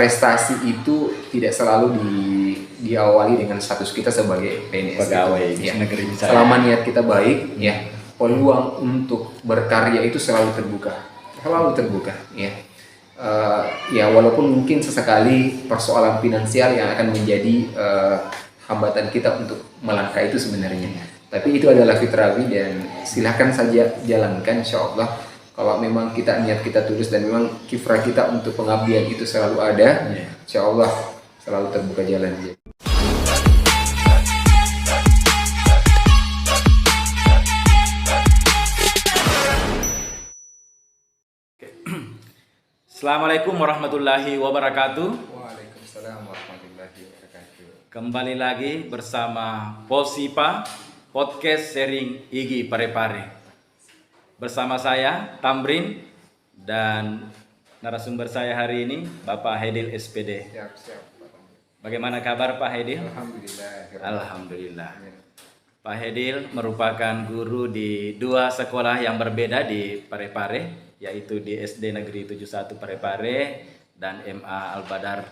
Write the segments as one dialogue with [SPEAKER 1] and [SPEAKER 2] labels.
[SPEAKER 1] prestasi itu tidak selalu diawali dengan status kita sebagai PNS
[SPEAKER 2] pegawai
[SPEAKER 1] gitu. Ya.
[SPEAKER 2] negeri misalnya.
[SPEAKER 1] Selama niat kita baik, ya peluang untuk berkarya itu selalu terbuka, ya. Ya walaupun mungkin sesekali persoalan finansial yang akan menjadi hambatan kita untuk melangkah itu sebenarnya. Tapi itu adalah fitrawi dan silahkan saja jalankan, insya Allah. Kalau memang niat kita tulus dan memang kiprah kita untuk pengabdian itu selalu ada, insya Allah selalu terbuka jalan.
[SPEAKER 2] Assalamualaikum warahmatullahi wabarakatuh.
[SPEAKER 1] Waalaikumsalam warahmatullahi wabarakatuh.
[SPEAKER 2] Kembali lagi bersama Posipa Podcast Sharing Igi Parepare. Bersama saya Tamrin dan narasumber saya hari ini Bapak Haidil SPD.
[SPEAKER 1] Siap.
[SPEAKER 2] Bagaimana kabar Pak Haidil?
[SPEAKER 1] Alhamdulillah.
[SPEAKER 2] Pak Haidil merupakan guru di dua sekolah yang berbeda di Parepare, yaitu di SD Negeri 71 Parepare dan MA Al-Badar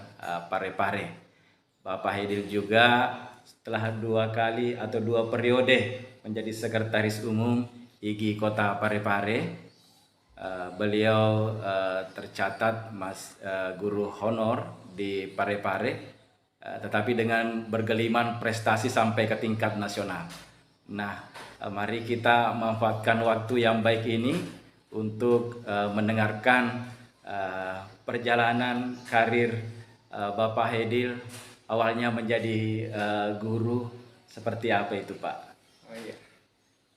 [SPEAKER 2] Parepare. Bapak Haidil juga setelah dua periode menjadi sekretaris umum IGI Kota Parepare, beliau tercatat guru honor di Parepare, tetapi dengan bergeliman prestasi sampai ke tingkat nasional. Nah, mari kita manfaatkan waktu yang baik ini untuk mendengarkan perjalanan karir Bapak Haidil awalnya menjadi guru, seperti apa itu Pak?
[SPEAKER 1] Oh iya.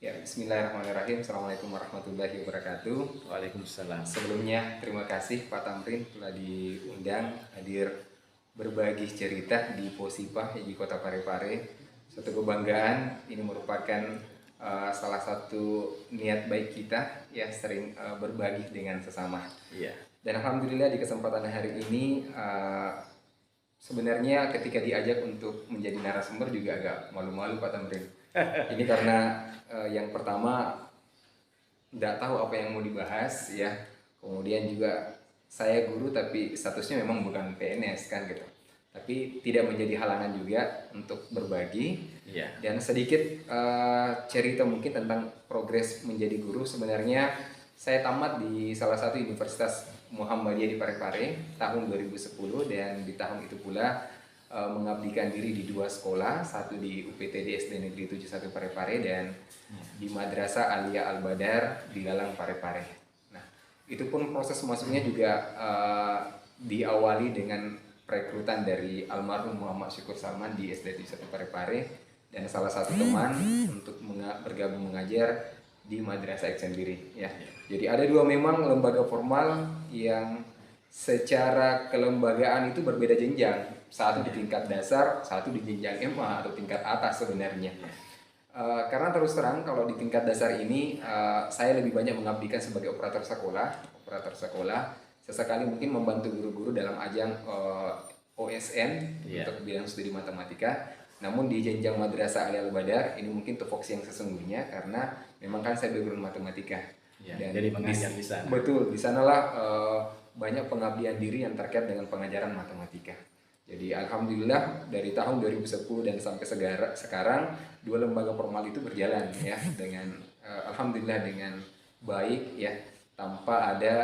[SPEAKER 1] Ya, bismillahirrahmanirrahim. Assalamualaikum warahmatullahi wabarakatuh.
[SPEAKER 2] Waalaikumsalam.
[SPEAKER 1] Sebelumnya terima kasih Pak Tamrin telah diundang hadir berbagi cerita di Posipa di Kota Parepare. Suatu kebanggaan, ini merupakan salah satu niat baik kita ya, sering berbagi dengan sesama.
[SPEAKER 2] Iya.
[SPEAKER 1] Dan alhamdulillah di kesempatan hari ini sebenarnya ketika diajak untuk menjadi narasumber juga agak malu-malu Pak Tamrin. Ini karena yang pertama tidak tahu apa yang mau dibahas ya. Kemudian juga saya guru tapi statusnya memang bukan PNS kan gitu. Tapi tidak menjadi halangan juga untuk berbagi.
[SPEAKER 2] Iya.
[SPEAKER 1] Dan sedikit cerita mungkin tentang progres menjadi guru. Sebenarnya saya tamat di salah satu Universitas Muhammadiyah di Parepare tahun 2010 dan di tahun itu pula mengabdikan diri di dua sekolah, satu di UPTD SD Negeri 71 Parepare dan di Madrasah Aliyah Al-Badar di Galang Parepare. Nah, itu pun proses masuknya juga diawali dengan perekrutan dari almarhum Muhammad Syukur Salman di SD 71 Parepare dan salah satu teman untuk bergabung mengajar di Madrasah sendiri ya. Jadi ada dua memang lembaga formal yang secara kelembagaan itu berbeda jenjang. Satu di tingkat dasar, satu di jenjang MA atau tingkat atas sebenarnya. Karena terus terang kalau di tingkat dasar ini saya lebih banyak mengabdikan sebagai operator sekolah. Sesekali mungkin membantu guru-guru dalam ajang OSN untuk bidang studi matematika. Namun di jenjang Madrasah Aliyah Al-Badar ini mungkin tupoksi yang sesungguhnya karena memang kan saya background matematika.
[SPEAKER 2] Ya, dan jadi mengajar di sana.
[SPEAKER 1] Betul, di sanalah banyak pengabdian diri yang terkait dengan pengajaran matematika. Jadi alhamdulillah dari tahun 2010 dan sampai sekarang dua lembaga formal itu berjalan ya dengan alhamdulillah dengan baik ya, tanpa ada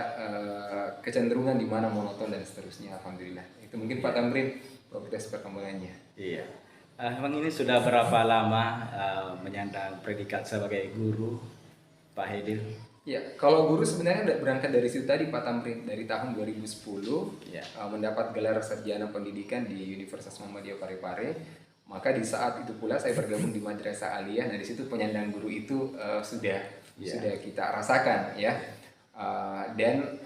[SPEAKER 1] kecenderungan di mana monoton dan seterusnya. Alhamdulillah. Itu mungkin Pak Tamrin progres perkembangannya.
[SPEAKER 2] Iya. Memang ini sudah berapa lama menyandang predikat sebagai guru Pak Haidil?
[SPEAKER 1] Ya, kalau guru sebenarnya udah berangkat dari situ tadi Pak Tamrin, dari tahun 2010
[SPEAKER 2] ya.
[SPEAKER 1] Mendapat gelar sarjana pendidikan di Universitas Muhammadiyah Parepare. Maka di saat itu pula saya bergabung di Madrasah Aliyah. Nah di situ penyandang guru itu sudah kita rasakan ya. Dan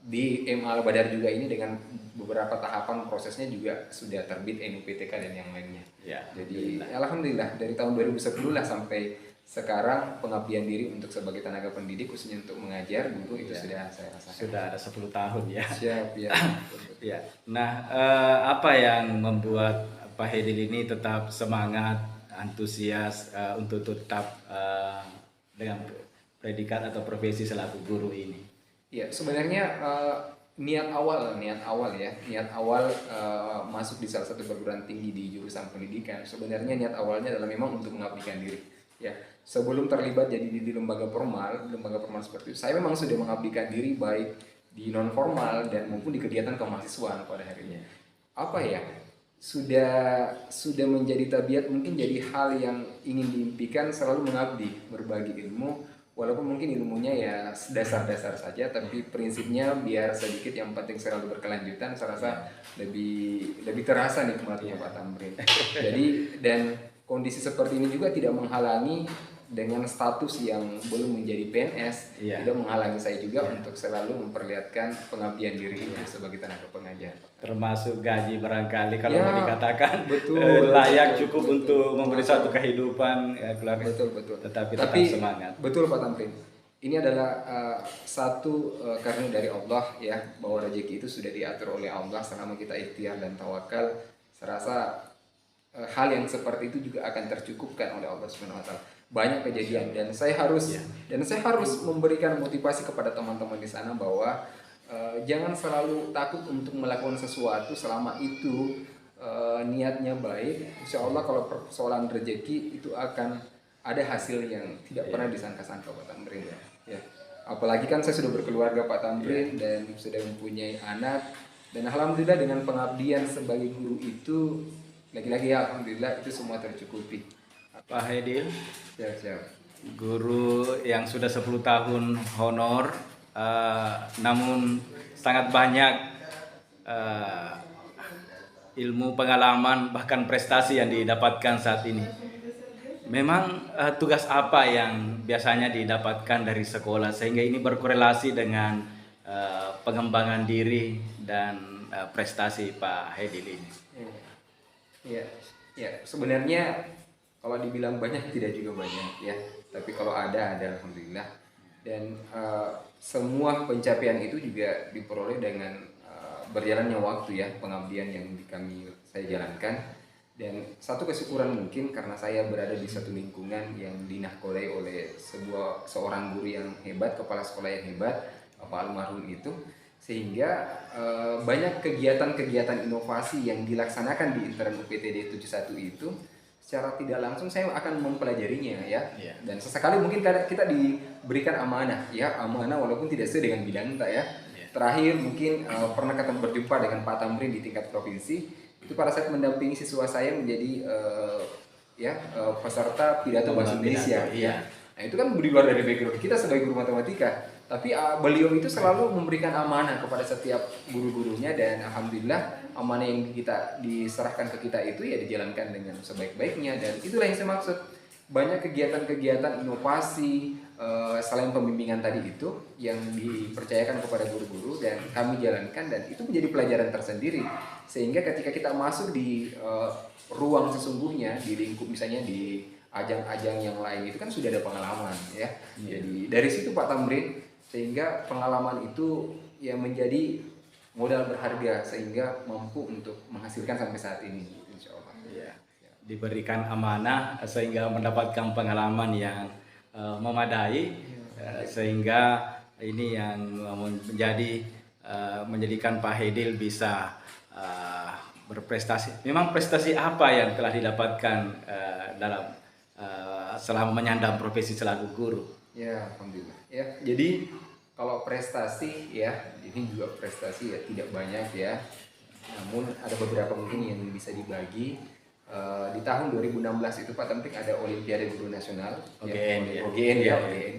[SPEAKER 1] di MA Al-Badar juga ini dengan beberapa tahapan prosesnya juga sudah terbit NUPTK dan yang lainnya.
[SPEAKER 2] Ya,
[SPEAKER 1] jadi alhamdulillah dari tahun 2010 lah sampai sekarang pengabdian diri untuk sebagai tenaga pendidik khususnya untuk mengajar guru itu sudah saya rasakan.
[SPEAKER 2] Sudah ada 10 tahun ya.
[SPEAKER 1] Siap ya.
[SPEAKER 2] Ya. Nah, apa yang membuat Pak Haidil ini tetap semangat, antusias untuk tetap dengan predikat atau profesi selaku guru ini?
[SPEAKER 1] Ya, sebenarnya niat awal ya, masuk di salah satu perguruan tinggi di jurusan pendidikan, sebenarnya niat awalnya adalah memang untuk mengabdikan diri ya. Sebelum terlibat jadi di lembaga formal seperti itu, saya memang sudah mengabdikan diri baik di non formal dan maupun di kegiatan kemahasiswaan pada akhirnya. Apa ya, sudah menjadi tabiat, mungkin jadi hal yang ingin diimpikan, selalu mengabdi, berbagi ilmu. Walaupun mungkin ilmunya ya dasar-dasar saja, tapi prinsipnya biar sedikit, yang penting selalu berkelanjutan. Saya rasa lebih terasa nikmatnya Pak Tamrin. Jadi, dan kondisi seperti ini juga tidak menghalangi dengan status yang belum menjadi PNS, tidak menghalangi saya juga untuk selalu memperlihatkan pengabdian diri sebagai tenaga pengajar.
[SPEAKER 2] Termasuk gaji barangkali kalau mau dikatakan
[SPEAKER 1] betul,
[SPEAKER 2] layak cukup untuk memberi suatu kehidupan keluarga.
[SPEAKER 1] Betul.
[SPEAKER 2] Tetapi tetap semangat.
[SPEAKER 1] Betul Pak Tamrin. Ini adalah satu karunia dari Allah ya, bahwa rezeki itu sudah diatur oleh Allah selama kita ikhtiar dan tawakal. Saya rasa hal yang seperti itu juga akan tercukupkan oleh Allah Subhanahu wa taala. Banyak kejadian dan saya harus memberikan motivasi kepada teman-teman di sana bahwa jangan selalu takut untuk melakukan sesuatu selama itu niatnya baik. Insya Allah kalau persoalan rezeki itu akan ada hasil yang tidak pernah disangka-sangka Pak Tamrin ya. Apalagi kan saya sudah berkeluarga Pak Tamrin dan sudah mempunyai anak, dan alhamdulillah dengan pengabdian sebagai guru itu lagi-lagi ya, alhamdulillah itu semua tercukupi.
[SPEAKER 2] Pak Hedil,
[SPEAKER 1] Siap.
[SPEAKER 2] guru yang sudah 10 tahun honor, namun sangat banyak ilmu, pengalaman, bahkan prestasi yang didapatkan saat ini. Memang tugas apa yang biasanya didapatkan dari sekolah sehingga ini berkorelasi dengan pengembangan diri dan prestasi Pak Hedil ini?
[SPEAKER 1] Ya, sebenarnya kalau dibilang banyak tidak juga banyak ya, tapi kalau ada alhamdulillah. Dan semua pencapaian itu juga diperoleh dengan berjalannya waktu ya, pengabdian yang saya jalankan. Dan satu kesyukuran mungkin karena saya berada di satu lingkungan yang dinahkodai oleh seorang guru yang hebat, kepala sekolah yang hebat, Pak almarhum itu, sehingga banyak kegiatan-kegiatan inovasi yang dilaksanakan di intern UPTD 71 itu secara tidak langsung saya akan mempelajarinya ya. Dan sesekali mungkin kita diberikan amanah walaupun tidak sesuai dengan bidang kita ya. Terakhir mungkin pernah berjumpa dengan Pak Tamrin di tingkat provinsi, itu pada saat mendampingi siswa saya menjadi peserta pidato bahasa Indonesia ya. Nah, itu kan di luar dari background kita sebagai guru matematika, tapi beliau itu selalu memberikan amanah kepada setiap guru-gurunya, dan alhamdulillah amanah yang diserahkan ke kita itu ya dijalankan dengan sebaik-baiknya. Dan itulah yang saya maksud, banyak kegiatan-kegiatan inovasi selain pembimbingan tadi itu yang dipercayakan kepada guru-guru dan kami jalankan, dan itu menjadi pelajaran tersendiri, sehingga ketika kita masuk di ruang sesungguhnya, di lingkup misalnya di ajang-ajang yang lain, itu kan sudah ada pengalaman ya. Jadi dari situ Pak Tamrin, sehingga pengalaman itu ya menjadi modal berharga sehingga mampu untuk menghasilkan sampai saat ini, insya Allah.
[SPEAKER 2] Diberikan amanah sehingga mendapatkan pengalaman yang memadai, sehingga ini yang menjadikan Pak Hedil bisa berprestasi. Memang prestasi apa yang telah didapatkan dalam selama menyandang profesi selaku guru?
[SPEAKER 1] Ya, alhamdulillah. Ya, jadi kalau prestasi ya, ini juga prestasi ya tidak banyak ya. Namun ada beberapa mungkin yang bisa dibagi. Di tahun 2016 itu Pak Tamrin ada Olimpiade Guru Nasional, OGN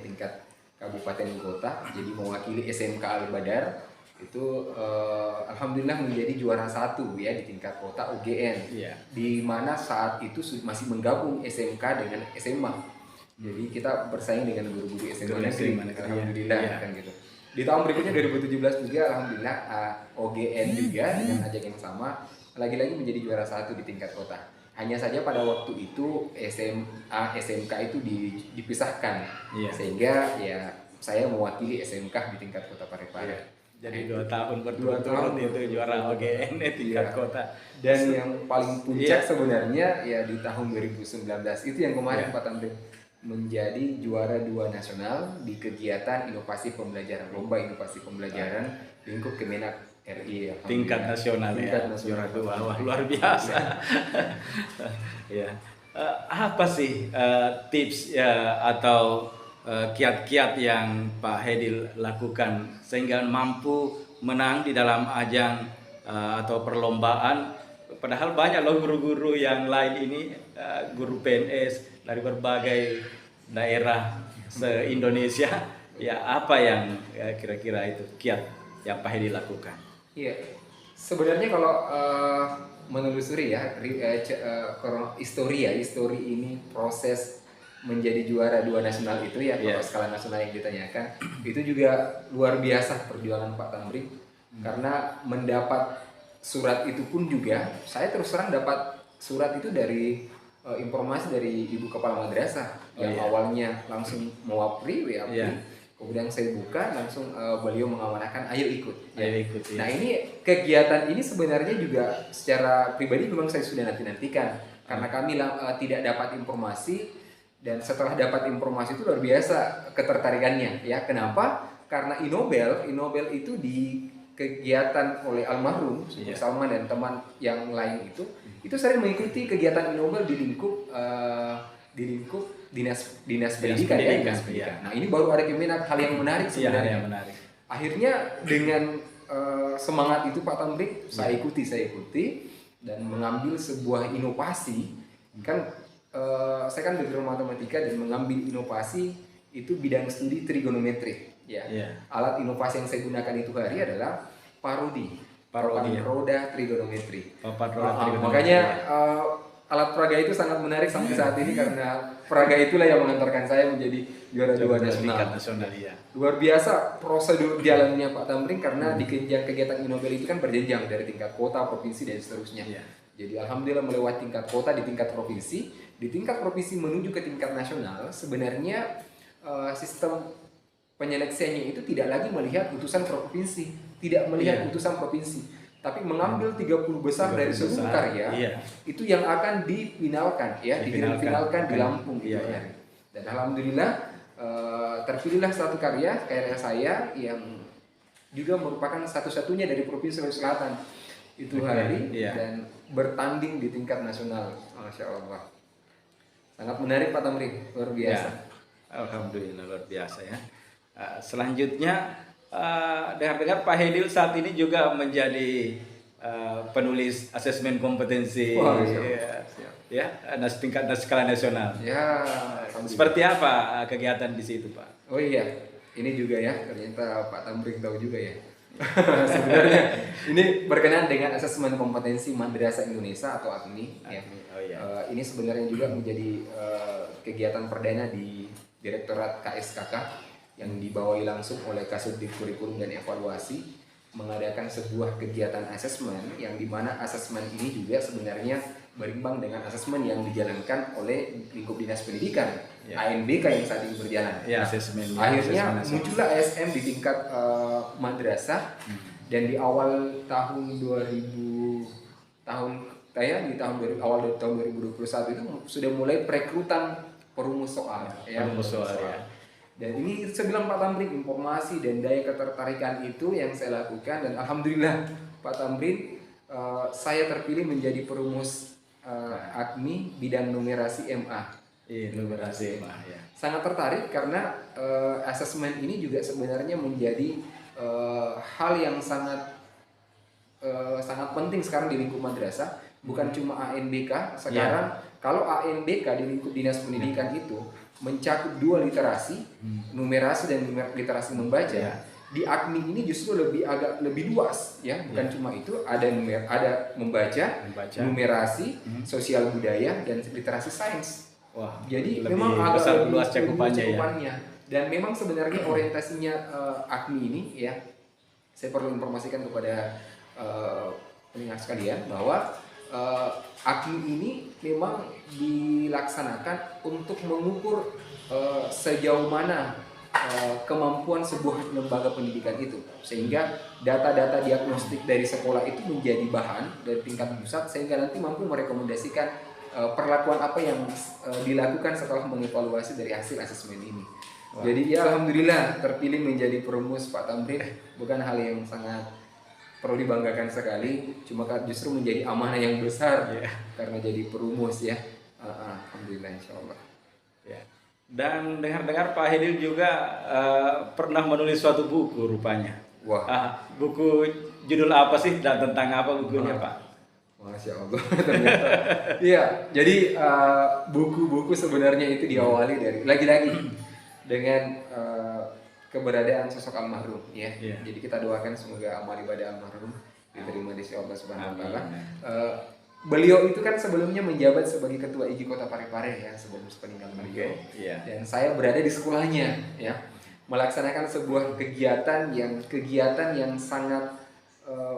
[SPEAKER 1] tingkat kabupaten kota. Jadi mewakili SMK Al-Badar itu alhamdulillah menjadi juara 1 ya di tingkat kota OGN. Di mana saat itu masih menggabung SMK dengan SMA. Jadi kita bersaing dengan guru-guru SMA negeri, alhamdulillah kan gitu. Di tahun berikutnya 2017 juga alhamdulillah OGN juga dengan ajang yang sama lagi-lagi menjadi juara 1 di tingkat kota. Hanya saja pada waktu itu SMA SMK itu dipisahkan, sehingga ya saya mewakili SMK di tingkat kota Parepare.
[SPEAKER 2] Jadi 2 tahun berturut-turut itu juara OGN tingkat kota.
[SPEAKER 1] Dan yang paling puncak sebenarnya ya di tahun 2019 itu yang kemarin Pak Tamrin. menjadi juara 2 nasional di kegiatan inovasi pembelajaran, lomba inovasi pembelajaran lingkup Kemenak RI ya.
[SPEAKER 2] Tingkat nasional
[SPEAKER 1] Tingkat
[SPEAKER 2] ya,
[SPEAKER 1] nasional.
[SPEAKER 2] juara 2, wah luar biasa. Ya. Apa sih tips ya atau kiat-kiat yang Pak Hedil lakukan sehingga mampu menang di dalam ajang atau perlombaan, padahal banyak loh guru-guru yang lain ini guru PNS dari berbagai daerah se-Indonesia. Ya apa yang kira-kira itu kiat yang Pak Hedil lakukan?
[SPEAKER 1] Iya, sebenarnya kalau menelusuri ya histori ini proses menjadi juara 2 nasional itu ya, kalau skala nasional yang ditanyakan itu juga luar biasa perjuangan Pak Tamrin. Karena mendapat surat itu pun juga saya terus terang dapat surat itu dari informasi dari ibu kepala madrasah yang awalnya langsung mewapri kemudian saya buka langsung beliau mengamanahkan ayo ikut.
[SPEAKER 2] Ayo ikut.
[SPEAKER 1] Nah ini kegiatan ini sebenarnya juga secara pribadi memang saya sudah nantikan karena kami tidak dapat informasi, dan setelah dapat informasi itu luar biasa ketertarikannya ya. Kenapa? Karena Inobel itu di kegiatan oleh almarhum Syukur Salman dan teman yang lain itu sering mengikuti kegiatan Inobel di lingkup dinas pendidikan. Nah ini baru ada Kemenak, hal yang menarik sebenarnya. Akhirnya dengan semangat itu Pak Tamrin saya ikuti dan mengambil sebuah inovasi. Kan saya kan background matematika dan mengambil inovasi itu bidang studi trigonometri ya. Alat inovasi yang saya gunakan itu hari adalah papan roda trigonometri. Makanya alat peraga itu sangat menarik sampai saat ini karena peraga itulah yang mengantarkan saya menjadi juara 2 nasional. Luar biasa prosedur jalannya Pak Tamrin karena di kegiatan Inobel itu kan berjenjang dari tingkat kota, provinsi dan seterusnya. Jadi alhamdulillah melewati tingkat kota, di tingkat provinsi menuju ke tingkat nasional. Sebenarnya sistem penyeleksiannya itu tidak lagi melihat utusan provinsi, tapi mengambil 30 besar dari seluruh karya itu yang akan difinalkan ya, difinalkan di Lampung gitu ya. Dan alhamdulillah terpilihlah satu karya saya yang juga merupakan satu-satunya dari Provinsi Sulawesi Selatan itu hari dan bertanding di tingkat nasional. Masya Allah, sangat menarik Pak Tamrin, luar biasa.
[SPEAKER 2] Alhamdulillah luar biasa ya. Selanjutnya dengar-dengar Pak Hedil saat ini juga menjadi penulis asesmen kompetensi tingkat skala nasional. Ya, seperti apa kegiatan di situ Pak?
[SPEAKER 1] Oh iya, ini juga ya ternyata Pak Tamrin tahu juga ya. Sebenarnya ini berkenaan dengan asesmen kompetensi Madrasah Indonesia atau AKMI. Ini sebenarnya juga menjadi kegiatan perdana di Direktorat KSKK yang dibawahi langsung oleh Kasubdit Kurikulum dan Evaluasi, mengadakan sebuah kegiatan asesmen yang dimana asesmen ini juga sebenarnya berimbang dengan asesmen yang dijalankan oleh lingkup dinas pendidikan ANBK yang saat ini berjalan. Akhirnya muncullah ASM di tingkat madrasah dan di awal tahun 2021 itu sudah mulai perekrutan perumus soal. Dan ini saya bilang Pak Tamrin, informasi dan daya ketertarikan itu yang saya lakukan, dan alhamdulillah Pak Tamrin saya terpilih menjadi perumus AKMI bidang numerasi MA.
[SPEAKER 2] Numerasi MA ya.
[SPEAKER 1] Sangat tertarik karena asesmen ini juga sebenarnya menjadi hal yang sangat penting sekarang di lingkup madrasah, bukan cuma ANBK sekarang. Kalau ANBK di lingkup dinas pendidikan itu mencakup 2 literasi, numerasi dan literasi membaca. Di AKMI ini justru agak lebih luas ya, bukan cuma itu, ada membaca, numerasi, sosial budaya dan literasi sains. Jadi memang agak
[SPEAKER 2] luas cakupannya ya.
[SPEAKER 1] Dan memang sebenarnya orientasinya AKMI ini ya, saya perlu informasikan kepada pendengar sekalian bahwa AKMI ini memang dilaksanakan untuk mengukur sejauh mana kemampuan sebuah lembaga pendidikan itu, sehingga data-data diagnostik dari sekolah itu menjadi bahan dari tingkat pusat sehingga nanti mampu merekomendasikan perlakuan apa yang dilakukan setelah mengevaluasi dari hasil asesmen ini. Jadi ya alhamdulillah terpilih menjadi perumus Pak Tamrin, bukan hal yang sangat perlu dibanggakan sekali, cuma justru menjadi amanah yang besar karena jadi perumus ya. Alhamdulillah insyaallah.
[SPEAKER 2] Ya. Dan dengar-dengar Pak Hedil juga pernah menulis suatu buku rupanya.
[SPEAKER 1] Wah.
[SPEAKER 2] Buku judul apa sih dan tentang apa bukunya Pak?
[SPEAKER 1] Masya Allah ternyata. Iya, jadi buku-buku sebenarnya itu diawali dari lagi-lagi dengan keberadaan sosok almarhum ya. Jadi kita doakan semoga amal ibadah almarhum diterima di sisi Allah Subhanahu wa taala. Beliau itu kan sebelumnya menjabat sebagai ketua IGI Kota Parepare ya sebelum meninggal beliau. Dan saya berada di sekolahnya ya. Melaksanakan sebuah kegiatan yang sangat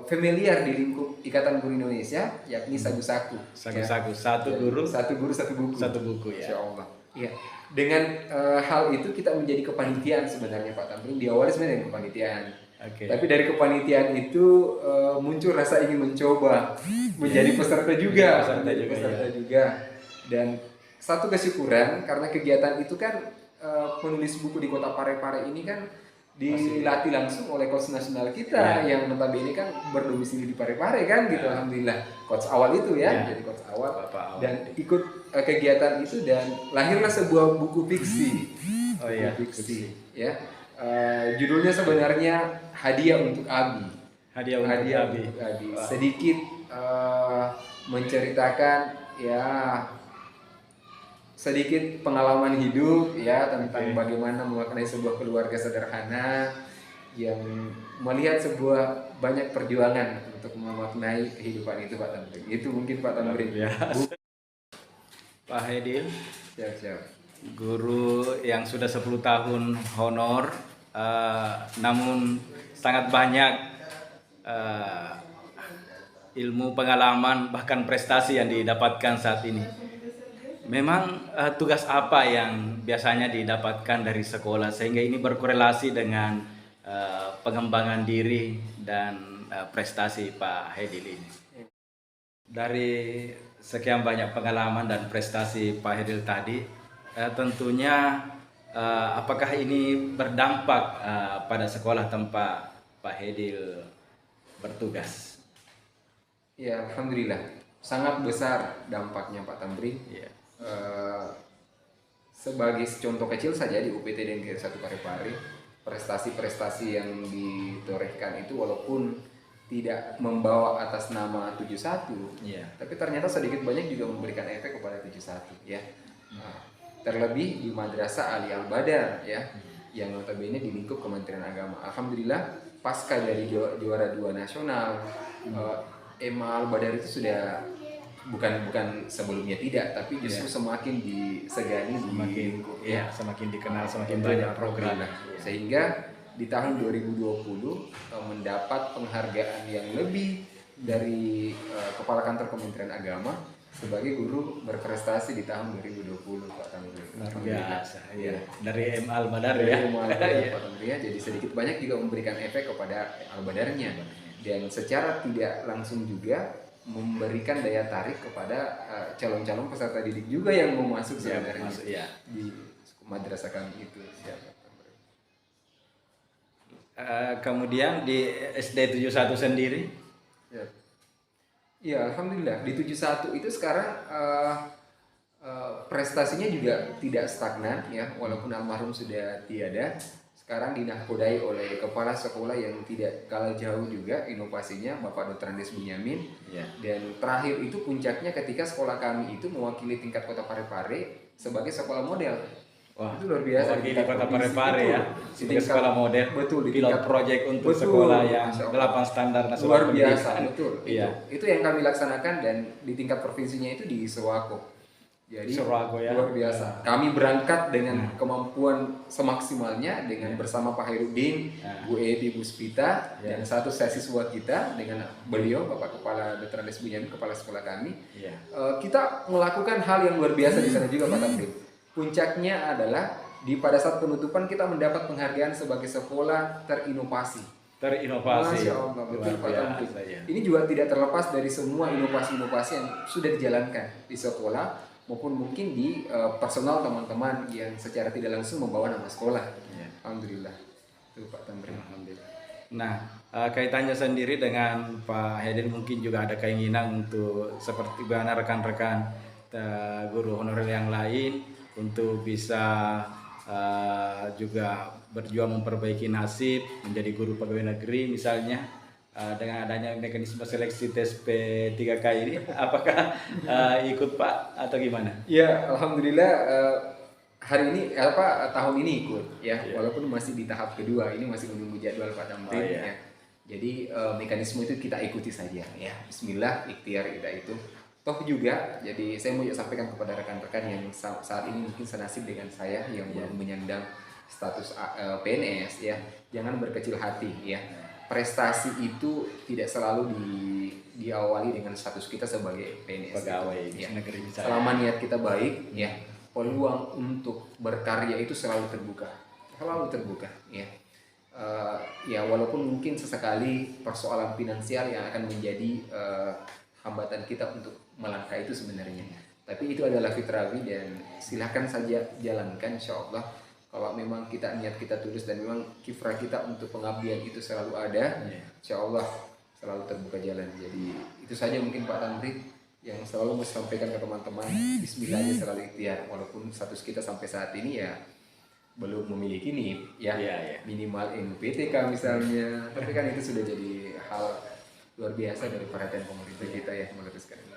[SPEAKER 1] familiar di lingkup Ikatan Guru Indonesia, yakni Sagu-Saku.
[SPEAKER 2] Sagu-Saku, satu guru satu buku. Satu buku ya.
[SPEAKER 1] Insyaallah. Iya. Dengan hal itu kita menjadi kepanitiaan sebenarnya Pak Tamrin. Di awal sebenarnya dari kepanitiaan. Tapi dari kepanitiaan itu muncul rasa ingin mencoba menjadi peserta juga. Peserta juga. Dan satu kesyukuran karena kegiatan itu kan penulis buku di Kota Parepare ini kan dilatih langsung oleh coach nasional kita yang notabene kan berdomisili di Parepare kan gitu. Alhamdulillah coach awal itu jadi coach awal dan ikut kegiatan itu dan lahirlah sebuah buku fiksi. Fiksi ya. Judulnya sebenarnya Hadiah untuk Abi. Hadiah untuk Abi. Sedikit menceritakan sedikit pengalaman hidup ya tentang bagaimana memaknai sebuah keluarga sederhana yang melihat sebuah banyak perjuangan untuk memaknai kehidupan itu Pak Tamrin. Itu mungkin Pak Tamrin.
[SPEAKER 2] Pak Hedil,
[SPEAKER 1] siap.
[SPEAKER 2] Guru yang sudah 10 tahun honor, namun sangat banyak ilmu, pengalaman, bahkan prestasi yang didapatkan saat ini. Memang tugas apa yang biasanya didapatkan dari sekolah sehingga ini berkorelasi dengan pengembangan diri dan prestasi Pak Hedil ini? Dari sekian banyak pengalaman dan prestasi Pak Hedil tadi, tentunya apakah ini berdampak pada sekolah tempat Pak Hedil bertugas?
[SPEAKER 1] Ya, alhamdulillah sangat besar dampaknya Pak Tamrin. Sebagai contoh kecil saja di UPT Negeri 1 Parepare, prestasi-prestasi yang ditorehkan itu walaupun tidak membawa atas nama 71, tapi ternyata sedikit banyak juga memberikan efek kepada 71 ya. Terlebih di Madrasah Ali Al-Badar ya, yang notabene di lingkup Kementerian Agama. Alhamdulillah pasca dari juara 2 nasional, MA Al-Badar itu sudah bukan sebelumnya tidak, tapi justru semakin disegani,
[SPEAKER 2] semakin dikenal, semakin banyak program.
[SPEAKER 1] Sehingga di tahun 2020 mendapat penghargaan yang lebih dari Kepala Kantor Kementerian Agama sebagai guru berprestasi di tahun 2020 Pak Tamrin.
[SPEAKER 2] Luar biasa. Dari MA Al-Badar
[SPEAKER 1] Pak Tamrin. Jadi sedikit banyak juga memberikan efek kepada Al-Badarnya dan secara tidak langsung juga memberikan daya tarik kepada calon-calon peserta didik juga yang mau masuk sebenarnya di madrasah kami itu.
[SPEAKER 2] Kemudian di SD 71 sendiri?
[SPEAKER 1] Ya, alhamdulillah di 71 itu sekarang prestasinya juga tidak stagnan ya, walaupun almarhum sudah tiada. Sekarang dinakodai oleh kepala sekolah yang tidak kalah jauh juga inovasinya, Bapak Dr. Andes Bunyamin. Dan terakhir itu puncaknya ketika sekolah kami itu mewakili tingkat Kota Parepare sebagai sekolah model.
[SPEAKER 2] Wah,
[SPEAKER 1] itu luar biasa.
[SPEAKER 2] Mewakili Kota Parepare ya, sebagai sekolah model.
[SPEAKER 1] Betul, di
[SPEAKER 2] pilot project untuk sekolah yang 8 standar nasional.
[SPEAKER 1] Luar biasa, betul. Itu yang kami laksanakan dan di tingkat provinsinya itu di Sewako. Jadi luar biasa. Kami berangkat dengan kemampuan semaksimalnya dengan bersama Pak Hairudin, Bu Edi, Bu Spita, dan satu siswa kita dengan beliau Bapak Kepala Dr. Andes Bunyamin, kepala sekolah kami. Kita melakukan hal yang luar biasa di sana juga Pak Tamrin. Puncaknya adalah pada saat penutupan kita mendapat penghargaan sebagai sekolah terinovasi
[SPEAKER 2] terinovasi.
[SPEAKER 1] Masya Allah, betul Pak
[SPEAKER 2] Luar
[SPEAKER 1] Tamri.
[SPEAKER 2] biasa, ya.
[SPEAKER 1] Ini juga tidak terlepas dari semua inovasi-inovasi yang sudah dijalankan di sekolah maupun mungkin di personal teman-teman yang secara tidak langsung membawa nama sekolah.
[SPEAKER 2] Ya.
[SPEAKER 1] Alhamdulillah. Itu Pak Tamri.
[SPEAKER 2] Alhamdulillah. Nah, kaitannya sendiri dengan Pak Hedil mungkin juga ada keinginan untuk seperti bagaimana rekan-rekan guru honorer yang lain untuk bisa juga berjuang memperbaiki nasib menjadi guru pegawai negeri misalnya dengan adanya mekanisme seleksi tes P3K ini, apakah ikut Pak atau gimana?
[SPEAKER 1] Ya, alhamdulillah hari ini tahun ini ikut ya, walaupun masih di tahap kedua, ini masih menunggu jadwal Pak Tamri ya. Jadi mekanisme itu kita ikuti saja ya. Bismillah, ikhtiar kita itu. Toh juga, jadi saya mau sampaikan kepada rekan-rekan yang saat ini mungkin senasib dengan saya yang belum menyandang status PNS ya, jangan berkecil hati ya. Prestasi itu tidak selalu diawali dengan status kita sebagai PNS
[SPEAKER 2] Pegawai
[SPEAKER 1] ya.
[SPEAKER 2] negeri misalnya.
[SPEAKER 1] Selama niat kita baik ya, peluang untuk berkarya itu selalu terbuka ya. Ya walaupun mungkin sesekali persoalan finansial yang akan menjadi hambatan kita untuk melangkah itu sebenarnya, tapi itu adalah fitrawi dan silahkan saja jalankan, insya Allah. Kalau memang niat kita tulus dan memang kifrah kita untuk pengabdian itu selalu ada, insya Allah selalu terbuka jalan. Jadi itu saja mungkin Pak Tamri yang selalu mau sampaikan ke teman-teman. Bismillah aja selalu ikhtiar, walaupun status kita sampai saat ini ya belum memiliki NIP ya, minimal NPTK misalnya, tapi kan itu sudah jadi hal luar biasa dari perhatian pemerintah kita ya meneruskan ini.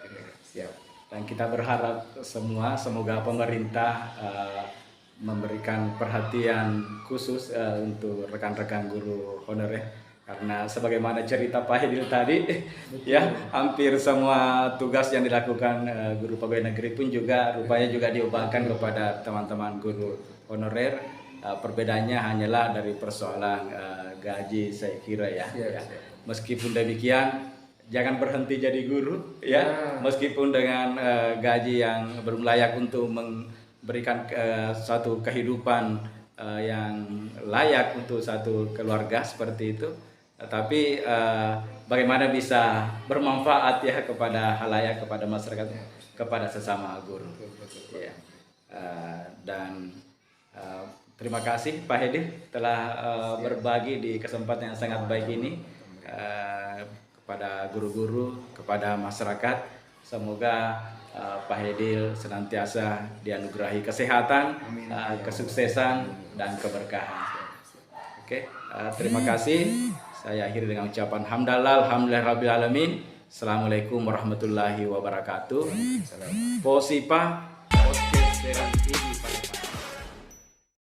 [SPEAKER 1] Siap.
[SPEAKER 2] Dan kita berharap semoga pemerintah memberikan perhatian khusus untuk rekan-rekan guru honorer, karena sebagaimana cerita Pak Hedil tadi ya, hampir semua tugas yang dilakukan guru pegawai negeri pun juga rupanya juga diubahkan kepada teman-teman guru honorer. Perbedaannya hanyalah dari persoalan gaji, saya kira ya. Meskipun demikian, jangan berhenti jadi guru ya. Meskipun dengan gaji yang belum layak untuk memberikan suatu kehidupan yang layak untuk satu keluarga seperti itu, tapi bagaimana bisa bermanfaat ya kepada halayak, kepada masyarakat, kepada sesama guru. Ya. Dan terima kasih Pak Hedil telah berbagi di kesempatan yang sangat baik ini kepada guru-guru, kepada masyarakat. Semoga Pak Hedil senantiasa dianugerahi kesehatan, kesuksesan, dan keberkahan. Oke, terima kasih. Saya akhiri dengan ucapan hamdalillah, alhamdulillahirabbil alamin. Assalamualaikum warahmatullahi wabarakatuh. Posipa podcast